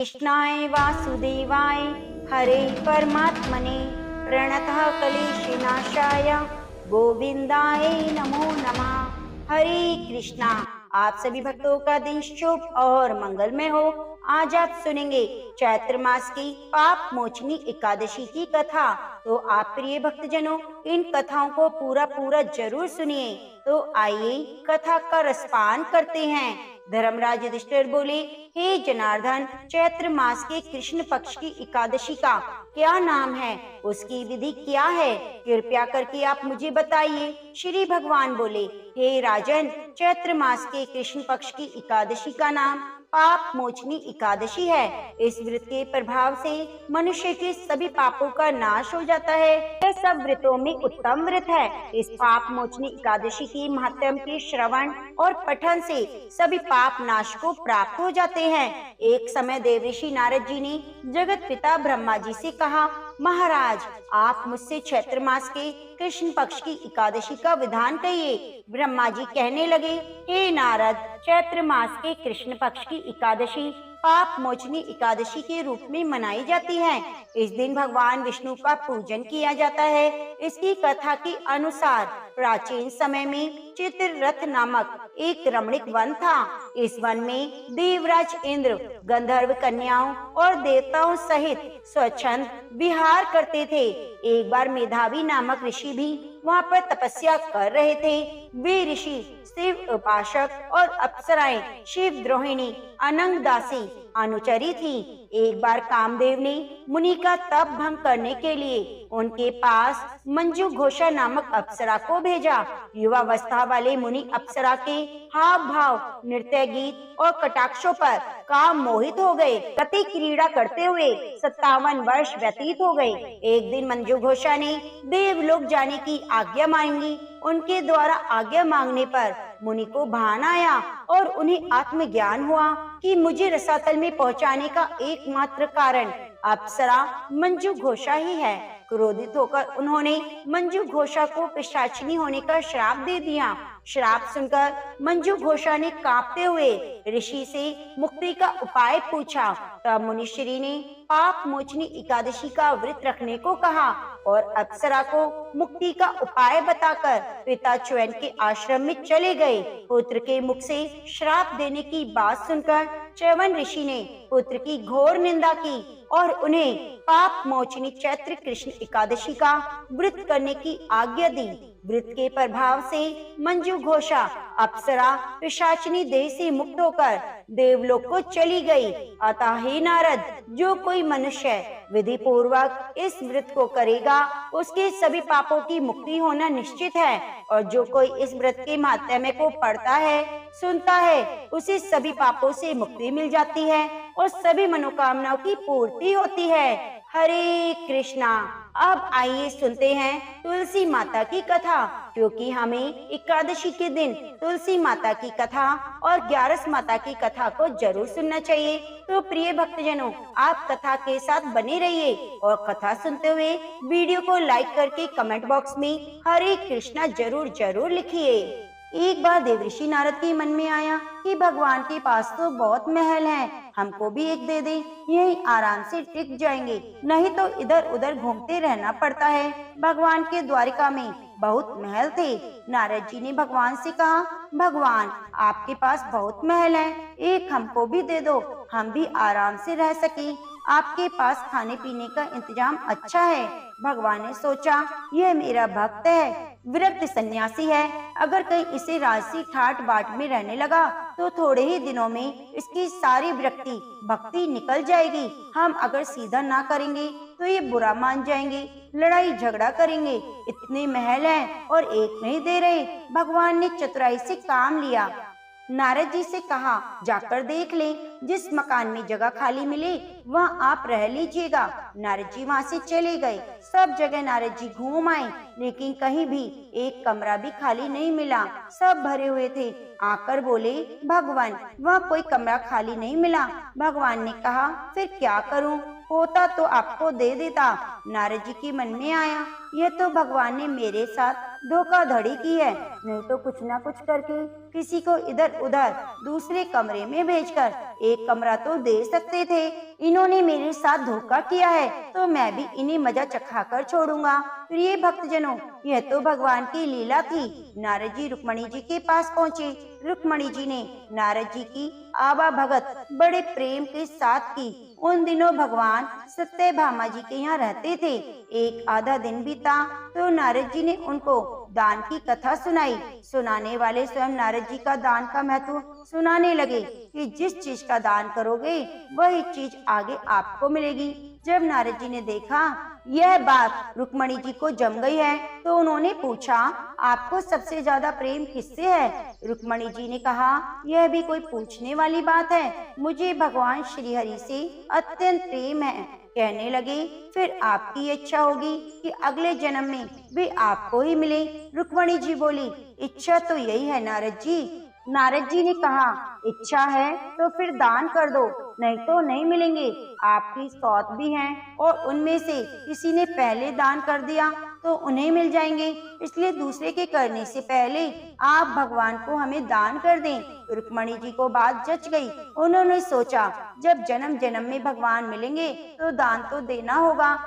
कृष्णाय वासुदेवाय हरे परमात्मने प्रणतः क्लेशनाशाय गोविंदाय नमो नमः। हरे कृष्णा। आप सभी भक्तों का दिन शुभ और मंगलमय हो। आज आप सुनेंगे चैत्र मास की पाप मोचनी एकादशी की कथा। तो आप प्रिय भक्तजनों, इन कथाओं को पूरा पूरा जरूर सुनिए। तो आइए कथा का रसपान करते हैं। धर्मराज युधिष्ठिर बोले, हे जनार्दन, चैत्र मास के कृष्ण पक्ष की एकादशी का क्या नाम है, उसकी विधि क्या है, कृपया करके आप मुझे बताइए। श्री भगवान बोले, हे राजन, चैत्र मास के कृष्ण पक्ष की एकादशी का नाम पाप मोचनी एकादशी है। इस व्रत के प्रभाव से मनुष्य के सभी पापों का नाश हो जाता है। यह सब व्रतों में उत्तम व्रत है। इस पाप मोचनी एकादशी की महात्म के श्रवण और पठन से सभी पाप नाश को प्राप्त हो जाते हैं। एक समय देवर्षि नारद जी ने जगत पिता ब्रह्मा जी से कहा, महाराज, आप मुझसे चैत्र मास के कृष्ण पक्ष की एकादशी का विधान कहिए। ब्रह्मा जी कहने लगे, हे नारद, चैत्र मास के कृष्ण पक्ष की एकादशी पाप मोचनी एकादशी के रूप में मनाई जाती है। इस दिन भगवान विष्णु का पूजन किया जाता है। इसकी कथा के अनुसार प्राचीन समय में चित्ररथ नामक एक रमणीक वन था। इस वन में देवराज इंद्र गंधर्व कन्याओं और देवताओं सहित स्वच्छंद विहार करते थे। एक बार मेधावी नामक ऋषि भी वहाँ पर तपस्या कर रहे थे। वे ऋषि शिव उपासक और अप्सराएं शिव द्रोहिणी अनंग दासी अनुचरी थी। एक बार कामदेव ने मुनि का तप भंग करने के लिए उनके पास मंजू घोषा नामक अप्सरा को भेजा। युवावस्था वाले मुनि अप्सरा के हाव भाव, नृत्य, गीत और कटाक्षों पर काम मोहित हो गए। पति क्रीड़ा करते हुए 57 वर्ष व्यतीत हो गए। एक दिन मंजू घोषा ने देवलोक जाने की आज्ञा मांगी। उनके द्वारा आज्ञा मांगने पर मुनि को भान आया और उन्हें आत्मज्ञान हुआ कि मुझे रसातल में पहुंचाने का एकमात्र कारण अप्सरा मंजू घोषा ही है। क्रोधित होकर उन्होंने मंजू घोषा को पिशाचिनी होने का श्राप दे दिया। श्राप सुनकर मंजू घोषा ने कांपते हुए ऋषि से मुक्ति का उपाय पूछा। तब मुनिश्री ने पाप मोचनी एकादशी का व्रत रखने को कहा और अप्सरा को मुक्ति का उपाय बताकर पिता च्युन के आश्रम में चले गए। पुत्र के मुख से श्राप देने की बात सुनकर च्यवन ऋषि ने पुत्र की घोर निंदा की और उन्हें पाप मोचनी चैत्र कृष्ण एकादशी का व्रत करने की आज्ञा दी। व्रत के प्रभाव से मंजू घोषा अप्सरा पिशाचिनी देह से मुक्त होकर देवलोक को चली गई। अतः हे नारद, जो कोई मनुष्य विधि पूर्वक इस व्रत को करेगा उसके सभी पापों की मुक्ति होना निश्चित है। और जो कोई इस व्रत के महात्म्य को पढ़ता है, सुनता है, उसे सभी पापों से मुक्ति मिल जाती है और सभी मनोकामनाओं की पूर्ति होती है। हरे कृष्णा। अब आइए सुनते हैं तुलसी माता की कथा, क्योंकि हमें एकादशी के दिन तुलसी माता की कथा और ग्यारस माता की कथा को जरूर सुनना चाहिए। तो प्रिय भक्तजनों, आप कथा के साथ बने रहिए और कथा सुनते हुए वीडियो को लाइक करके कमेंट बॉक्स में हरे कृष्णा जरूर जरूर लिखिए। एक बार देवर्षि नारद के मन में आया कि भगवान के पास तो बहुत महल हैं, हमको भी एक दे दे, यही आराम से टिक जाएंगे, नहीं तो इधर उधर घूमते रहना पड़ता है। भगवान के द्वारिका में बहुत महल थे। नारद जी ने भगवान से कहा, भगवान, आपके पास बहुत महल हैं, एक हमको भी दे दो, हम भी आराम से रह सके। आपके पास खाने पीने का इंतजाम अच्छा है। भगवान ने सोचा, यह मेरा भक्त है, विरक्त सन्यासी है, अगर कहीं इसे राजसी ठाट बाट में रहने लगा तो थोड़े ही दिनों में इसकी सारी विरक्ति भक्ति निकल जाएगी। हम अगर सीधा ना करेंगे तो ये बुरा मान जाएंगे, लड़ाई झगड़ा करेंगे। इतने महल हैं और एक नहीं दे रहे। भगवान ने चतुराई से काम लिया। नारद जी से कहा, जाकर देख ले, जिस मकान में जगह खाली मिले वहाँ आप रह लीजिएगा। नारद जी वहाँ से चले गए। सब जगह नारद जी घूम आए, लेकिन कहीं भी एक कमरा भी खाली नहीं मिला, सब भरे हुए थे। आकर बोले, भगवान, वहाँ कोई कमरा खाली नहीं मिला। भगवान ने कहा, फिर क्या करूँ, होता तो आपको दे देता। नारद जी के मन में आया, यह तो भगवान ने मेरे साथ धोखाधड़ी की है, नहीं तो कुछ ना कुछ करके किसी को इधर उधर दूसरे कमरे में भेजकर एक कमरा तो दे सकते थे। इन्होंने मेरे साथ धोखा किया है तो मैं भी इन्हें मजा चखाकर छोड़ूंगा। प्रिय भक्तजनों, यह तो भगवान की लीला थी। नारद जी रुक्मणी जी के पास पहुँचे। रुक्मणी जी ने नारद जी की आवा भगत बड़े प्रेम के साथ की। उन दिनों भगवान सत्यभामा जी के यहाँ रहते थे। एक आधा दिन बीता तो नारद जी ने उनको दान की कथा सुनाई। सुनाने वाले स्वयं नारद जी का दान का महत्व सुनाने लगे कि जिस चीज का दान करोगे वही चीज आगे आपको मिलेगी। जब नारद जी ने देखा यह बात रुक्मणी जी को जम गई है तो उन्होंने पूछा, आपको सबसे ज्यादा प्रेम किससे है? रुक्मणी जी ने कहा, यह भी कोई पूछने वाली बात है, मुझे भगवान श्री हरि से अत्यंत प्रेम है। कहने लगे, फिर आपकी इच्छा होगी कि अगले जन्म में वे आपको ही मिले। रुक्मणी जी बोली, इच्छा तो यही है नारद जी। नारद जी ने कहा, इच्छा है तो फिर दान कर दो, नहीं तो नहीं मिलेंगे। आपकी सौत भी हैं और उनमें से किसी ने पहले दान कर दिया तो उन्हें मिल जाएंगे, इसलिए दूसरे के करने से पहले आप भगवान को हमें दान कर दें। रुक्मणी जी को बात जच गई। उन्होंने सोचा, जब जन्म जन्म में भगवान मिलेंगे तो दान तो देना होगा।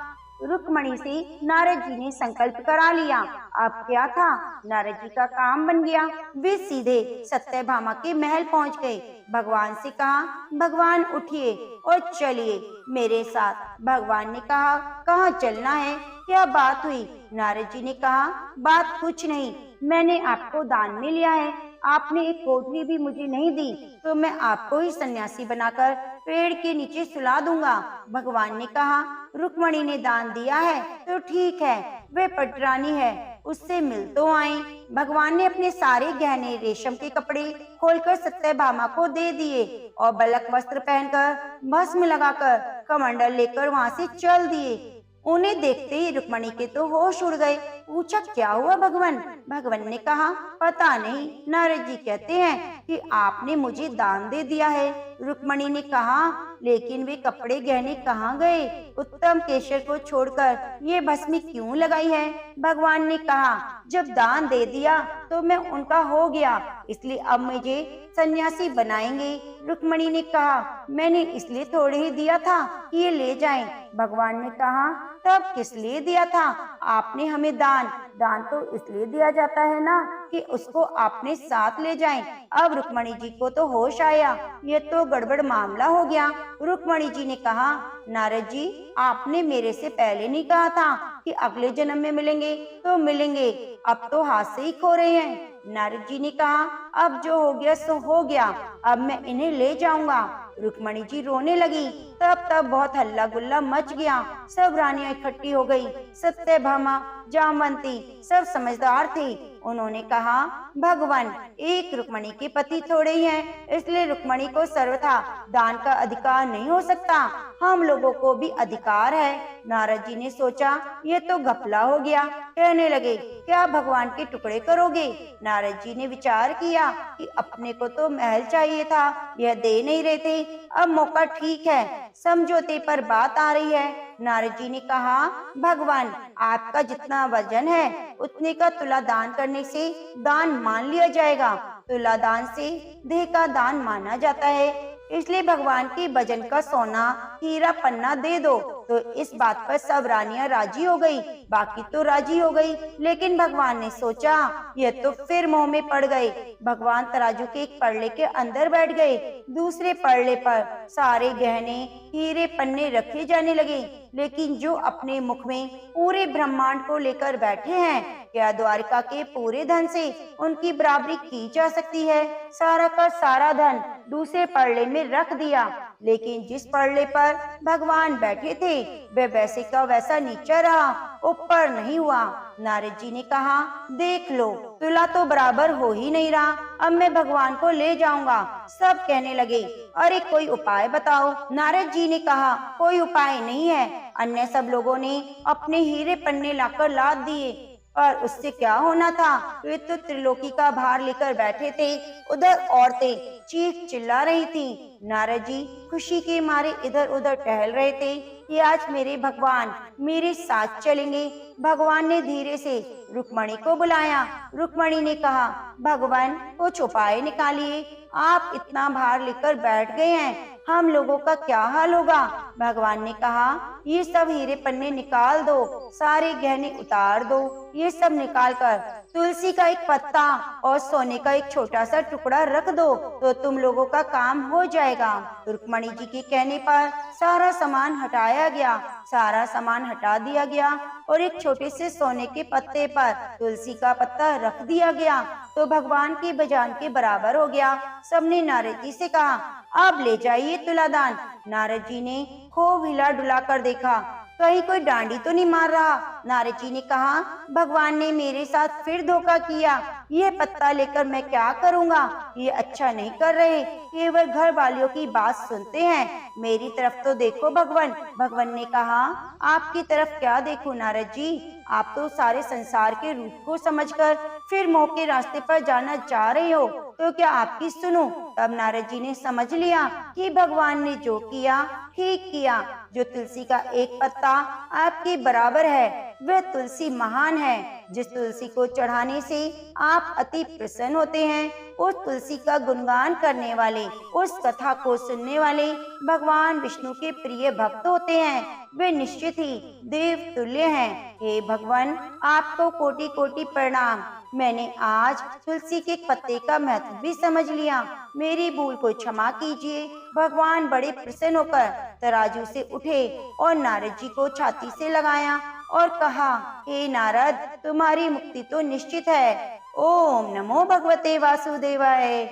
रुक्मणी से नारद जी ने संकल्प करा लिया। अब क्या था, नारद जी का काम बन गया। वे सीधे सत्यभामा के महल पहुंच गए। भगवान से कहा, भगवान उठिए और चलिए मेरे साथ। भगवान ने कहा, कहाँ चलना है, क्या बात हुई? नारद जी ने कहा, बात कुछ नहीं, मैंने आपको दान में लिया है, आपने एक कोठरी भी मुझे नहीं दी तो मैं आपको ही सन्यासी बनाकर पेड़ के नीचे सुला दूंगा। भगवान ने कहा, रुक्मणी ने दान दिया है तो ठीक है, वे पटरानी है, उससे मिल तो आए। भगवान ने अपने सारे गहने रेशम के कपड़े खोलकर सत्यभामा को दे दिए और बलक वस्त्र पहनकर भस्म लगाकर कमंडल लेकर वहाँ से चल दिए। उन्हें देखते ही रुक्मणी के तो होश उड़ गए। पूछा, क्या हुआ भगवान? भगवान ने कहा, पता नहीं, नारद जी कहते हैं कि आपने मुझे दान दे दिया है। रुक्मणी ने कहा, लेकिन वे कपड़े गहने कहाँ गए? उत्तम केशर को छोड़कर ये भस्मी क्यों लगाई है? भगवान ने कहा, जब दान दे दिया तो मैं उनका हो गया, इसलिए अब मुझे सन्यासी बनाएंगे। रुक्मणी ने कहा, मैंने इसलिए थोड़े ही दिया था कि ये ले जाएं। भगवान ने कहा, तब किस लिए दिया था? आपने हमें दान तो इसलिए दिया जाता है ना कि उसको आपने साथ ले जाएं। अब रुक्मणी जी को तो होश आया, ये तो गड़बड़ मामला हो गया। रुक्मणी जी ने कहा, नारद जी, आपने मेरे से पहले नहीं कहा था कि अगले जन्म में मिलेंगे तो मिलेंगे, अब तो हाथ से ही खो रहे हैं। नारद जी ने कहा, अब जो हो गया सो हो गया, अब मैं इन्हें ले जाऊंगा। रुक्मणी जी रोने लगी। तब बहुत हल्ला गुल्ला मच गया। सब रानियां इकट्ठी हो गई। सत्यभामा, जामवंती सब समझदार थे। उन्होंने कहा, भगवान एक रुक्मणी के पति थोड़े ही हैं, इसलिए रुक्मणी को सर्वथा दान का अधिकार नहीं हो सकता, हम लोगों को भी अधिकार है। नारद जी ने सोचा, ये तो घपला हो गया। कहने लगे, क्या भगवान के टुकड़े करोगे? नारद जी ने विचार किया कि अपने को तो महल चाहिए था, यह दे नहीं रहे थे, अब मौका ठीक है, समझौते पर बात आ रही है। नारद जी ने कहा, भगवान आपका जितना वजन है उतने का तुला दान करने से दान मान लिया जाएगा। तुला दान से देह का दान माना जाता है, इसलिए भगवान के वजन का सोना हीरा पन्ना दे दो। तो इस बात पर सब रानियां राजी हो गई, बाकी तो राजी हो गई, लेकिन भगवान ने सोचा, यह तो फिर मोह में पड़ गए। भगवान तराजू के एक पड़ले के अंदर बैठ गए। दूसरे पड़ले पर सारे गहने हीरे पन्ने रखे जाने लगे, लेकिन जो अपने मुख में पूरे ब्रह्मांड को लेकर बैठे हैं, क्या द्वारिका के पूरे धन से उनकी बराबरी की जा सकती है? सारा का सारा धन दूसरे पड़ले में रख दिया, लेकिन जिस पड़ले पर भगवान बैठे थे वह वैसे का वैसा नीचा रहा, ऊपर नहीं हुआ। नारद जी ने कहा, देख लो, तुला तो बराबर हो ही नहीं रहा, अब मैं भगवान को ले जाऊंगा। सब कहने लगे, अरे कोई उपाय बताओ। नारद जी ने कहा, कोई उपाय नहीं है। अन्य सब लोगों ने अपने हीरे पन्ने लाकर लाद दिए। और उससे क्या होना था, वे तो त्रिलोकी का भार लेकर बैठे थे। उधर औरतें चीख चिल्ला रही थी। नारद जी खुशी के मारे इधर उधर टहल रहे थे कि आज मेरे भगवान मेरे साथ चलेंगे। भगवान ने धीरे से रुक्मणी को बुलाया। रुक्मणी ने कहा, भगवान को छुपाए निकालिए, आप इतना भार लेकर बैठ गए हैं, हम लोगों का क्या हाल होगा। भगवान ने कहा, ये सब हीरे पन्ने निकाल दो, सारे गहने उतार दो, ये सब निकाल कर तुलसी का एक पत्ता और सोने का एक छोटा सा टुकड़ा रख दो, तो तुम लोगों का काम हो जाएगा। रुक्मणी जी के कहने पर सारा सामान हटाया गया। सारा सामान हटा दिया गया और एक छोटे से सोने के पत्ते पर तुलसी का पत्ता रख दिया गया, तो भगवान के बजान के बराबर हो गया। सबने नारद जी से कहा, अब ले जाइए तुलादान। नारद जी ने खूब हिला डुला कर देखा, कहीं कोई डांडी तो नहीं मार रहा। नारद जी ने कहा, भगवान ने मेरे साथ फिर धोखा किया, ये पत्ता लेकर मैं क्या करूँगा, ये अच्छा नहीं कर रहे, केवल घर वालियों की बात सुनते हैं, मेरी तरफ तो देखो भगवान। भगवान ने कहा, आपकी तरफ क्या देखूं नारद जी, आप तो सारे संसार के रूप को समझकर फिर मोह के रास्ते पर जाना चाह रहे हो, तो क्या आपकी सुनो। तब नारद जी ने समझ लिया कि भगवान ने जो किया ठीक किया। जो तुलसी का एक पत्ता आपके बराबर है, वह तुलसी महान है। जिस तुलसी को चढ़ाने से आप अति प्रसन्न होते हैं, उस तुलसी का गुणगान करने वाले, उस कथा को सुनने वाले भगवान विष्णु के प्रिय भक्त होते हैं। वे निश्चित ही देव तुल्य हैं। हे भगवान, आपको कोटि कोटि प्रणाम। मैंने आज तुलसी के पत्ते का महत्व भी समझ लिया, मेरी भूल को क्षमा कीजिए। भगवान बड़े प्रसन्न होकर तराजू से उठे और नारद जी को छाती से लगाया और कहा, हे नारद, तुम्हारी मुक्ति तो निश्चित है। ओम नमो भगवते वासुदेवाय।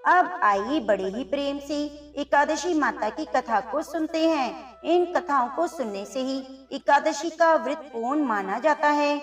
अब आइए बड़े ही प्रेम से एकादशी माता की कथा को सुनते हैं। इन कथाओं को सुनने से ही एकादशी का व्रत पूर्ण माना जाता है।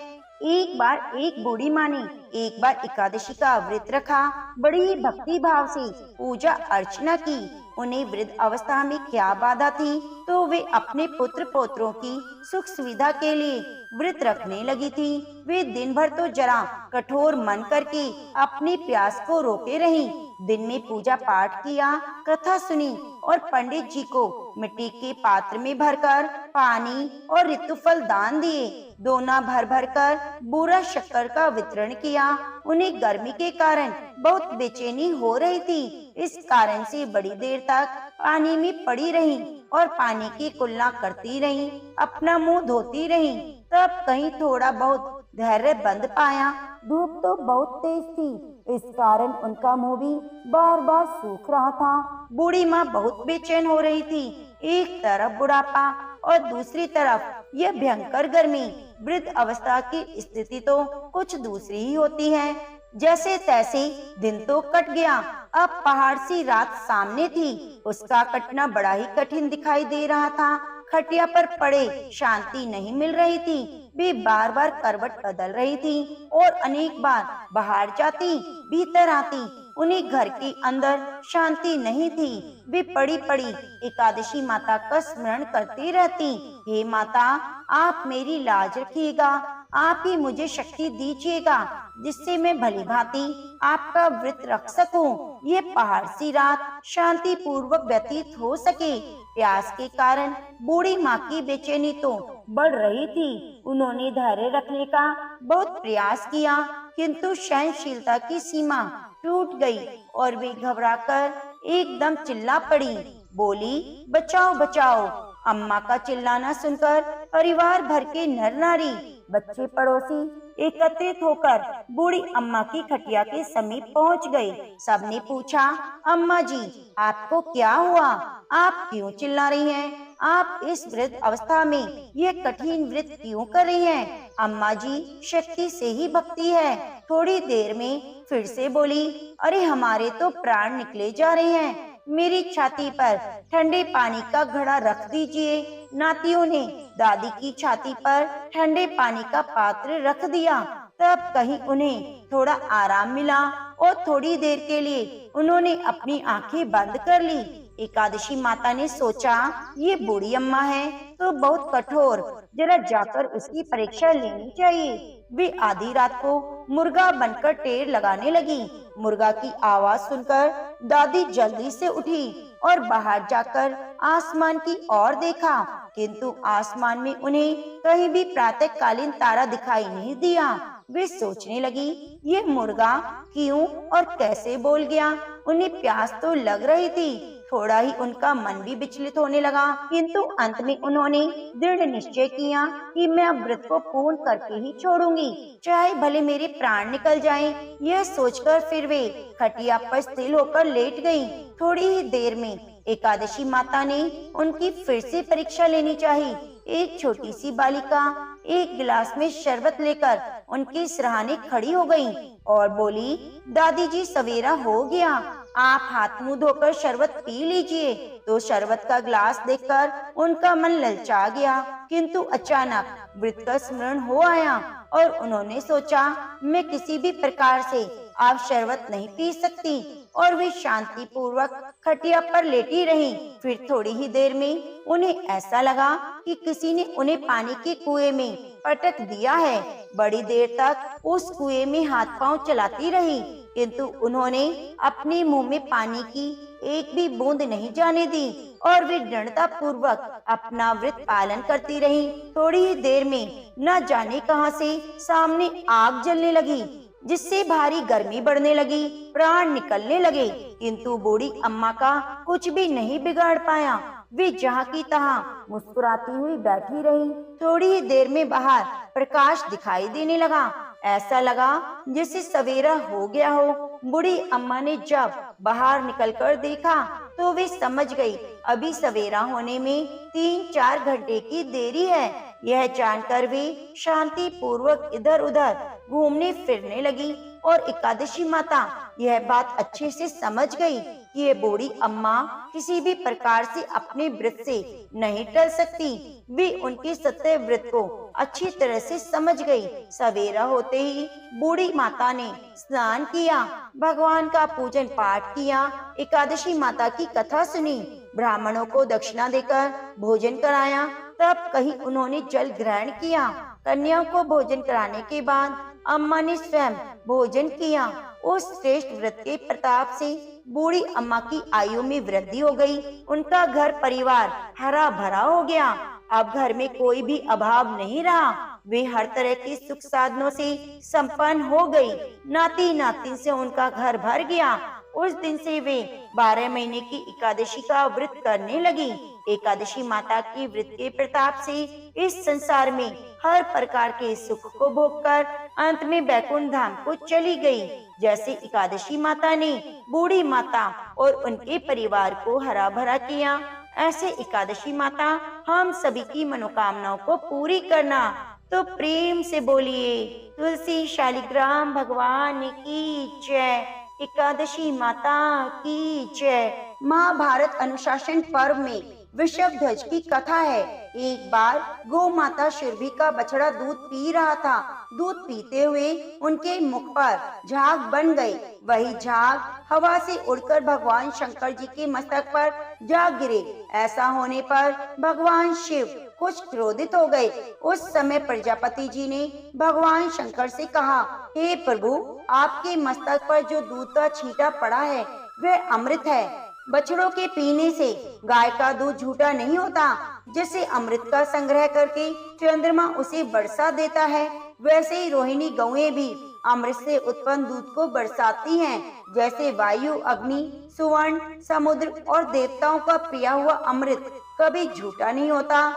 एक बार एक बूढ़ी माँ ने एक बार एकादशी का व्रत रखा। बड़ी भक्ति भाव से पूजा अर्चना की। उन्हें वृद्ध अवस्था में क्या बाधा थी, तो वे अपने पुत्र पौत्रों की सुख सुविधा के लिए व्रत रखने लगी थी। वे दिन भर तो जरा कठोर मन करके अपनी प्यास को रोके रहीं। दिन में पूजा पाठ किया, कथा सुनी और पंडित जी को मिट्टी के पात्र में भरकर पानी और ऋतुफल दान दिए। दोना भर भर कर बूरा शक्कर का वितरण किया। उन्हें गर्मी के कारण बहुत बेचैनी हो रही थी, इस कारण से बड़ी देर तक पानी में पड़ी रहीं और पानी की कुल्ला करती रहीं, अपना मुंह धोती रहीं। तब कहीं थोड़ा बहुत धैर्य बंद पाया। धूप तो बहुत तेज थी, इस कारण उनका मुंह भी बार बार सूख रहा था। बूढ़ी माँ बहुत बेचैन हो रही थी। एक तरफ बुढ़ापा और दूसरी तरफ यह भयंकर गर्मी। वृद्ध अवस्था की स्थिति तो कुछ दूसरी ही होती है। जैसे तैसे दिन तो कट गया। अब पहाड़ सी रात सामने थी, उसका कटना बड़ा ही कठिन दिखाई दे रहा था। खटिया पर पड़े शांति नहीं मिल रही थी। वे बार बार करवट बदल रही थी और अनेक बार बाहर जाती, भीतर आती। उन्हें घर के अंदर शांति नहीं थी। वे पड़ी पड़ी एकादशी माता का स्मरण करती रहती। हे माता, आप मेरी लाज रखिएगा, आप ही मुझे शक्ति दीजिएगा, जिससे मैं भली भांति आपका व्रत रख सकूं। ये पहाड़ सी रात शांति पूर्वक व्यतीत हो सके। प्यास के कारण बूढ़ी माँ की बेचैनी तो बढ़ रही थी। उन्होंने धैर्य रखने का बहुत प्रयास किया, किंतु सहनशीलता की सीमा टूट गई और वे घबराकर एकदम चिल्ला पड़ी। बोली, बचाओ बचाओ। अम्मा का चिल्लाना सुनकर परिवार भर के नर नारी, बच्चे, पड़ोसी एकत्रित होकर बूढ़ी अम्मा की खटिया के समीप पहुंच गए। सबने पूछा, अम्मा जी, आपको क्या हुआ? आप क्यों चिल्ला रही हैं? आप इस वृद्ध अवस्था में ये कठिन व्रत क्यों कर रही हैं? अम्मा जी, शक्ति से ही भक्ति है। थोड़ी देर में फिर से बोली, अरे हमारे तो प्राण निकले जा रहे हैं, मेरी छाती पर ठंडे पानी का घड़ा रख दीजिए। नातियों ने दादी की छाती पर ठंडे पानी का पात्र रख दिया। तब कहीं उन्हें थोड़ा आराम मिला और थोड़ी देर के लिए उन्होंने अपनी आंखें बंद कर ली। एकादशी माता ने सोचा, ये बूढ़ी अम्मा है तो बहुत कठोर, जरा जाकर उसकी परीक्षा लेनी चाहिए। वे आधी रात को मुर्गा बनकर टेर लगाने लगी। मुर्गा की आवाज सुनकर दादी जल्दी से उठी और बाहर जाकर आसमान की ओर देखा, किंतु आसमान में उन्हें कहीं भी प्रातःकालीन तारा दिखाई नहीं दिया। वे सोचने लगी, ये मुर्गा क्यों और कैसे बोल गया? उन्हें प्यास तो लग रही थी। थोड़ा ही उनका मन भी विचलित होने लगा, किंतु अंत में उन्होंने दृढ़ निश्चय किया कि मैं अब व्रत को पूर्ण करके ही छोड़ूंगी, चाहे भले मेरे प्राण निकल जाएं। यह सोचकर फिर वे खटिया पर स्थिर होकर लेट गईं। थोड़ी ही देर में एकादशी माता ने उनकी फिर से परीक्षा लेनी चाहिए। एक छोटी सी बालिका एक गिलास में शरबत लेकर उनके सिरहाने खड़ी हो गई और बोली, दादी जी सवेरा हो गया, आप हाथ मुंह धोकर शरबत पी लीजिए। तो शरबत का ग्लास देखकर उनका मन ललचा गया, किंतु अचानक व्रत का स्मरण हो आया और उन्होंने सोचा, मैं किसी भी प्रकार से अब शरबत नहीं पी सकती, और वे शांति पूर्वक खटिया पर लेटी रहीं। फिर थोड़ी ही देर में उन्हें ऐसा लगा कि किसी ने उन्हें पानी के कुएं में पटक दिया है। बड़ी देर तक उस कुएं में हाथ पांव चलाती रही, किंतु उन्होंने अपने मुंह में पानी की एक भी बूंद नहीं जाने दी और वे दृढ़ता पूर्वक अपना व्रत पालन करती रही। थोड़ी ही देर में न जाने कहां से सामने आग जलने लगी, जिससे भारी गर्मी बढ़ने लगी, प्राण निकलने लगे, किंतु बूढ़ी अम्मा का कुछ भी नहीं बिगाड़ पाया। वे जहाँ की तहाँ मुस्कुराती हुई बैठी रही। थोड़ी ही देर में बाहर प्रकाश दिखाई देने लगा, ऐसा लगा जैसे सवेरा हो गया हो। बूढ़ी अम्मा ने जब बाहर निकलकर देखा तो वे समझ गई, अभी सवेरा होने में 3-4 घंटे की देरी है। यह जानकर वे शांति पूर्वक इधर उधर घूमने फिरने लगी और एकादशी माता यह बात अच्छे से समझ गई कि ये बूढ़ी अम्मा किसी भी प्रकार से अपने व्रत से नहीं टल सकती। वे उनके सत्य व्रत को अच्छी तरह से समझ गई। सवेरा होते ही बूढ़ी माता ने स्नान किया, भगवान का पूजन पाठ किया, एकादशी माता की कथा सुनी, ब्राह्मणों को दक्षिणा देकर भोजन कराया, तब कहीं उन्होंने जल ग्रहण किया। कन्याओं को भोजन कराने के बाद अम्मा ने स्वयं भोजन किया। उस श्रेष्ठ व्रत के प्रताप से बूढ़ी अम्मा की आयु में वृद्धि हो गई। उनका घर परिवार हरा भरा हो गया। अब घर में कोई भी अभाव नहीं रहा। वे हर तरह के सुख साधनों से संपन्न हो गई। नाती नातिन से उनका घर भर गया। उस दिन से वे 12 महीने की एकादशी का व्रत करने लगी। एकादशी माता की व्रत के प्रताप से इस संसार में हर प्रकार के सुख को भोगकर अंत में वैकुंठ धाम को चली गई। जैसे एकादशी माता ने बूढ़ी माता और उनके परिवार को हरा भरा किया, ऐसे एकादशी माता हम सभी की मनोकामनाओं को पूरी करना। तो प्रेम से बोलिए तुलसी शालिग्राम भगवान की जय, एकादशी माता की जय। महाभारत अनुशासन पर्व में वृषभध्वज की कथा है। एक बार गौ माता सुरभि का बछड़ा दूध पी रहा था। दूध पीते हुए उनके मुख पर झाग बन गई। वही झाग हवा से उड़कर भगवान शंकर जी के मस्तक पर जा गिरे। ऐसा होने पर भगवान शिव कुछ क्रोधित हो गए। उस समय प्रजापति जी ने भगवान शंकर से कहा, हे प्रभु, आपके मस्तक पर जो दूध का छींटा पड़ा है वह अमृत है। बछड़ों के पीने से गाय का दूध झूठा नहीं होता। जैसे अमृत का संग्रह करके चंद्रमा उसे बरसा देता है, वैसे ही रोहिणी गौएं भी अमृत से उत्पन्न दूध को बरसाती हैं। जैसे वायु, अग्नि, सुवर्ण, समुद्र और देवताओं का पिया हुआ अमृत कभी झूठा नहीं होता,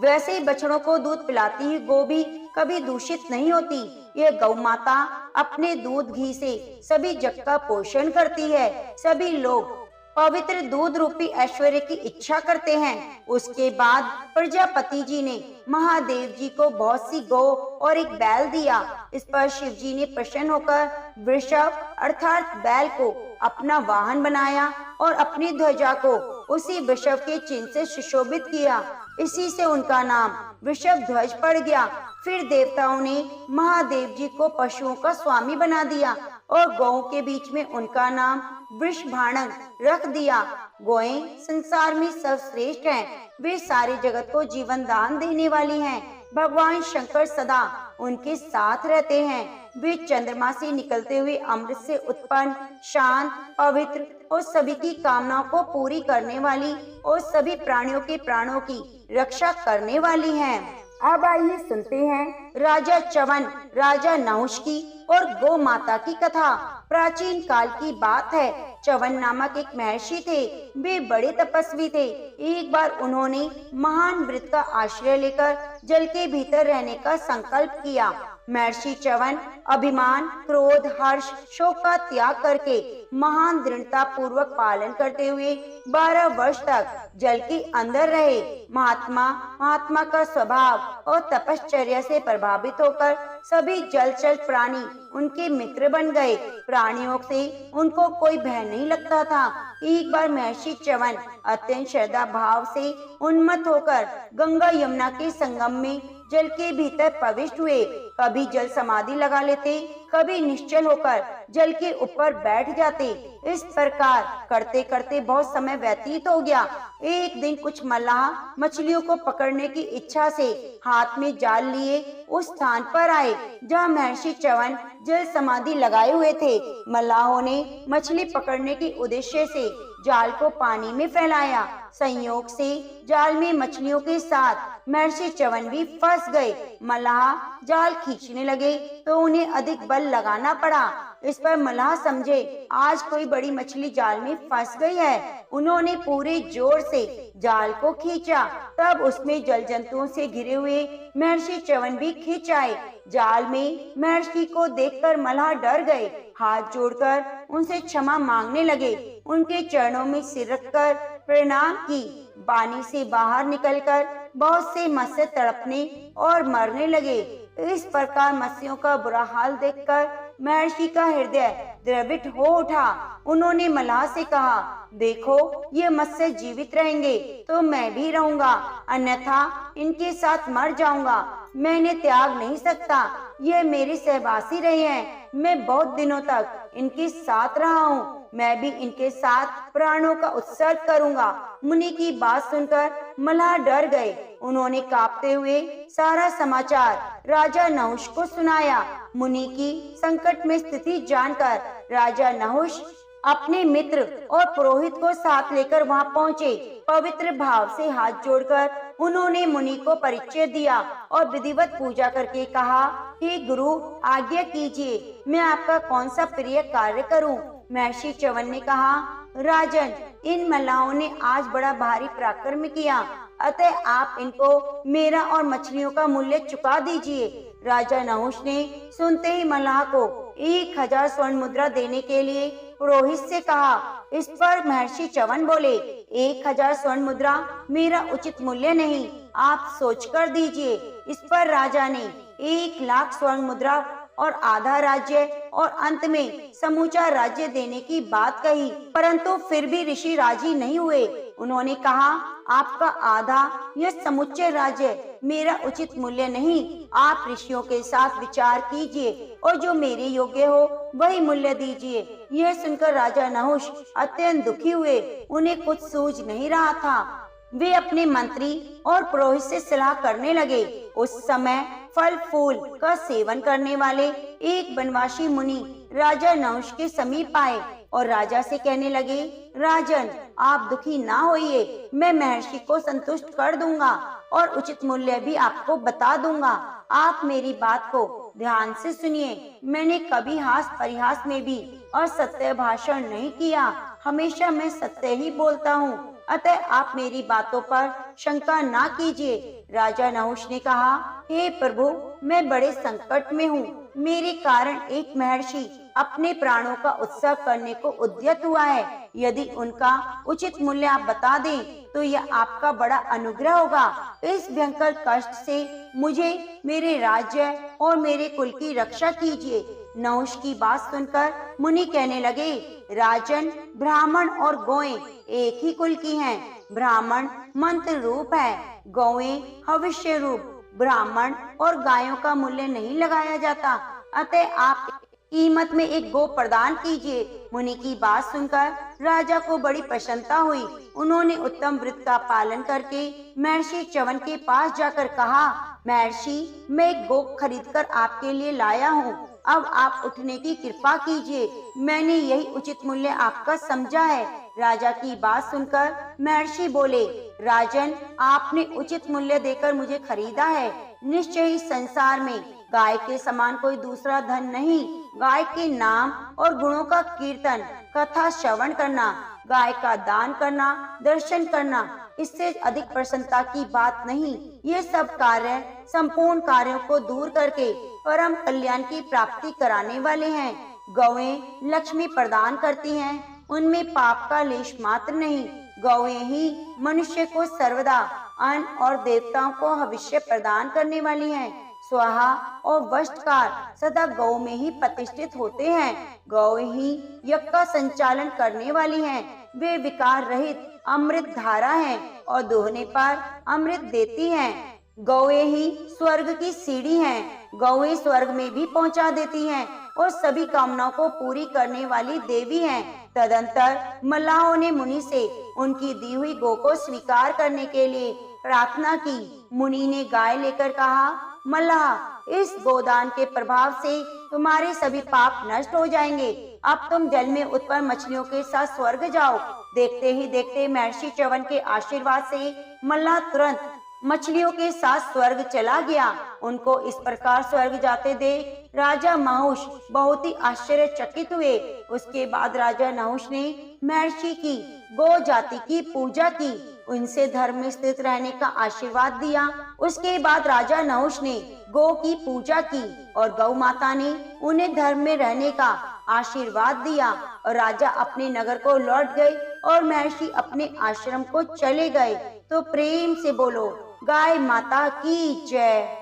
वैसे ही बछड़ों को दूध पिलाती हुई गौ भी कभी दूषित नहीं होती। यह गौ माता अपने दूध घी से सभी जग का पोषण करती है। सभी लोग पवित्र दूध रूपी ऐश्वर्य की इच्छा करते हैं। उसके बाद प्रजापति जी ने महादेव जी को बहुत सी गौ और एक बैल दिया। इस पर शिव जी ने प्रसन्न होकर वृषभ अर्थात बैल को अपना वाहन बनाया और अपनी ध्वजा को उसी वृषभ के चिन्ह से सुशोभित किया। इसी से उनका नाम वृषभ ध्वज पड़ गया। फिर देवताओं ने महादेव जी को पशुओं का स्वामी बना दिया और गौओं के बीच में उनका नाम वृषभाणक रख दिया। गौएं संसार में सर्वश्रेष्ठ हैं। वे सारे जगत को जीवन दान देने वाली हैं। भगवान शंकर सदा उनके साथ रहते हैं। वे चंद्रमा से निकलते हुए अमृत से उत्पन्न, शांत, पवित्र और सभी की कामनाओं को पूरी करने वाली और सभी प्राणियों के प्राणों की रक्षा करने वाली हैं। अब आइए सुनते हैं राजा च्यवन, राजा नहुष की और गौ माता की कथा। प्राचीन काल की बात है। च्यवन नामक एक महर्षि थे। वे बड़े तपस्वी थे। एक बार उन्होंने महान वृत्त का आश्रय लेकर जल के भीतर रहने का संकल्प किया। महर्षि च्यवन अभिमान, क्रोध, हर्ष, शोक का त्याग करके महान दृढ़ता पूर्वक पालन करते हुए 12 वर्ष तक जल के अंदर रहे। महात्मा का स्वभाव और तपश्चर्या से प्रभावित होकर सभी जलचर प्राणी उनके मित्र बन गए। प्राणियों से उनको कोई भय नहीं लगता था। एक बार महर्षि च्यवन अत्यंत श्रद्धा भाव से उन्मत्त होकर गंगा यमुना के संगम में जल के भीतर प्रविष्ट हुए। कभी जल समाधि लगा लेते, कभी निश्चल होकर जल के ऊपर बैठ जाते। इस प्रकार करते करते बहुत समय व्यतीत हो गया। एक दिन कुछ मल्लाह मछलियों को पकड़ने की इच्छा से हाथ में जाल लिए उस स्थान पर आए जहाँ महर्षि च्यवन जल समाधि लगाए हुए थे। मल्लाहों ने मछली पकड़ने के उद्देश्य से जाल को पानी में फैलाया। संयोग से जाल में मछलियों के साथ महर्षि च्यवन भी फंस गए। मल्लाह जाल खींचने लगे तो उन्हें अधिक बल लगाना पड़ा। इस पर मल्लाह समझे आज कोई बड़ी मछली जाल में फंस गई है। उन्होंने पूरे जोर से जाल को खींचा। तब उसमें जल जंतुओं से घिरे हुए महर्षि च्यवन भी खींच आए। जाल में महर्षि को देखकर मल्लाह डर गए। हाथ जोड़कर उनसे क्षमा मांगने लगे। उनके चरणों में सिर रखकर प्रणाम की। पानी से बाहर निकलकर बहुत से मत्स्य तड़पने और मरने लगे। इस प्रकार मत्स्यों का बुरा हाल देखकर महर्षि का हृदय द्रवित हो उठा। उन्होंने मल्लाह से कहा, देखो ये मत्स्य जीवित रहेंगे तो मैं भी रहूंगा, अन्यथा इनके साथ मर जाऊंगा। मैं इन्हें त्याग नहीं सकता। ये मेरे सहवासी रहे हैं। मैं बहुत दिनों तक इनके साथ रहा हूँ। मैं भी इनके साथ प्राणों का उत्सर्ग करूंगा। मुनि की बात सुनकर मल्लाह डर गए। उन्होंने कांपते हुए सारा समाचार राजा नहुष को सुनाया। मुनि की संकट में स्थिति जानकर राजा नहुष अपने मित्र और पुरोहित को साथ लेकर वहां पहुंचे। पवित्र भाव से हाथ जोड़कर उन्होंने मुनि को परिचय दिया और विधिवत पूजा करके कहा, हे गुरु आज्ञा कीजिए, मैं आपका कौन सा प्रिय कार्य करूं? महर्षि च्यवन ने कहा, राजन, इन मल्लाहों ने आज बड़ा भारी पराक्रम किया, अतः आप इनको मेरा और मछलियों का मूल्य चुका दीजिए। राजा नहुष ने सुनते ही मल्लाह को 1000 स्वर्ण मुद्रा देने के लिए पुरोहित से कहा। इस पर महर्षि च्यवन बोले, 1000 स्वर्ण मुद्रा मेरा उचित मूल्य नहीं, आप सोच कर दीजिए। इस पर राजा ने 1,00,000 स्वर्ण मुद्रा और आधा राज्य और अंत में समूचा राज्य देने की बात कही, परंतु फिर भी ऋषि राजी नहीं हुए। उन्होंने कहा, आपका आधा यह समुच्चय राज्य मेरा उचित मूल्य नहीं। आप ऋषियों के साथ विचार कीजिए और जो मेरे योग्य हो वही मूल्य दीजिए। यह सुनकर राजा नहुष अत्यंत दुखी हुए। उन्हें कुछ सूझ नहीं रहा था। वे अपने मंत्री और पुरोहित से सलाह करने लगे। उस समय फल फूल का सेवन करने वाले एक बनवासी मुनि राजा नहुष के समीप आए और राजा से कहने लगे, राजन, आप दुखी ना होइए, मैं महर्षि को संतुष्ट कर दूंगा और उचित मूल्य भी आपको बता दूंगा। आप मेरी बात को ध्यान से सुनिए। मैंने कभी हास परिहास में भी असत्य भाषण नहीं किया। हमेशा मैं सत्य ही बोलता हूँ, अतः आप मेरी बातों पर शंका ना कीजिए। राजा नहुष ने कहा, हे प्रभु, मैं बड़े संकट में हूँ। मेरे कारण एक महर्षि अपने प्राणों का उत्सव करने को उद्यत हुआ है। यदि उनका उचित मूल्य आप बता दें तो यह आपका बड़ा अनुग्रह होगा। इस भयंकर कष्ट से मुझे, मेरे राज्य और मेरे कुल की रक्षा कीजिए। नहुष की बात सुनकर मुनि कहने लगे, राजन, ब्राह्मण और गौएं एक ही कुल की हैं। ब्राह्मण मंत्र रूप है, गौएं भविष्य रूप। ब्राह्मण और गायों का मूल्य नहीं लगाया जाता, अतः आप कीमत में एक गो प्रदान कीजिए। मुनि की बात सुनकर राजा को बड़ी प्रसन्नता हुई। उन्होंने उत्तम व्रत का पालन करके महर्षि च्यवन के पास जाकर कहा, महर्षि, मैं एक गो खरीदकर आपके लिए लाया हूँ। अब आप उठने की कृपा कीजिए। मैंने यही उचित मूल्य आपका समझा है। राजा की बात सुनकर महर्षि बोले, राजन, आपने उचित मूल्य देकर मुझे खरीदा है। निश्चय ही संसार में गाय के समान कोई दूसरा धन नहीं। गाय के नाम और गुणों का कीर्तन, कथा श्रवण करना, गाय का दान करना, दर्शन करना, इससे अधिक प्रसन्नता की बात नहीं। ये सब कार्य संपूर्ण कार्यों को दूर करके परम कल्याण की प्राप्ति कराने वाले हैं। गौएं लक्ष्मी प्रदान करती हैं, उनमें पाप का लेश मात्र नहीं। गौएं ही मनुष्य को सर्वदा अन्न और देवताओं को भविष्य प्रदान करने वाली हैं। स्वाहा और वशकार सदा गौ में ही प्रतिष्ठित होते हैं। गौ ही यज्ञ का संचालन करने वाली हैं। वे विकार रहित अमृत धारा हैं और दोहने पर अमृत देती हैं। गौएं ही स्वर्ग की सीढ़ी हैं। गौएं स्वर्ग में भी पहुंचा देती हैं और सभी कामनाओं को पूरी करने वाली देवी हैं। तदंतर मल्लाहों ने मुनि से उनकी दी हुई गौ को स्वीकार करने के लिए प्रार्थना की। मुनि ने गाय लेकर कहा, मल्लाह, इस गोदान के प्रभाव से तुम्हारे सभी पाप नष्ट हो जाएंगे। अब तुम जल में उत्पन्न मछलियों के साथ स्वर्ग जाओ। देखते ही देखते महर्षि च्यवन के आशीर्वाद से मल्लाह तुरंत मछलियों के साथ स्वर्ग चला गया। उनको इस प्रकार स्वर्ग जाते देख राजा नहुष बहुत ही आश्चर्यचकित हुए। उसके बाद राजा नहुष ने महर्षि की गौ जाति की पूजा की, उनसे धर्म में स्थित रहने का आशीर्वाद दिया। उसके बाद राजा नहुष ने गौ की पूजा की और गौ माता ने उन्हें धर्म में रहने का आशीर्वाद दिया और राजा अपने नगर को लौट गए और महर्षि अपने आश्रम को चले गए। तो प्रेम से बोलो, गाय माता की जय।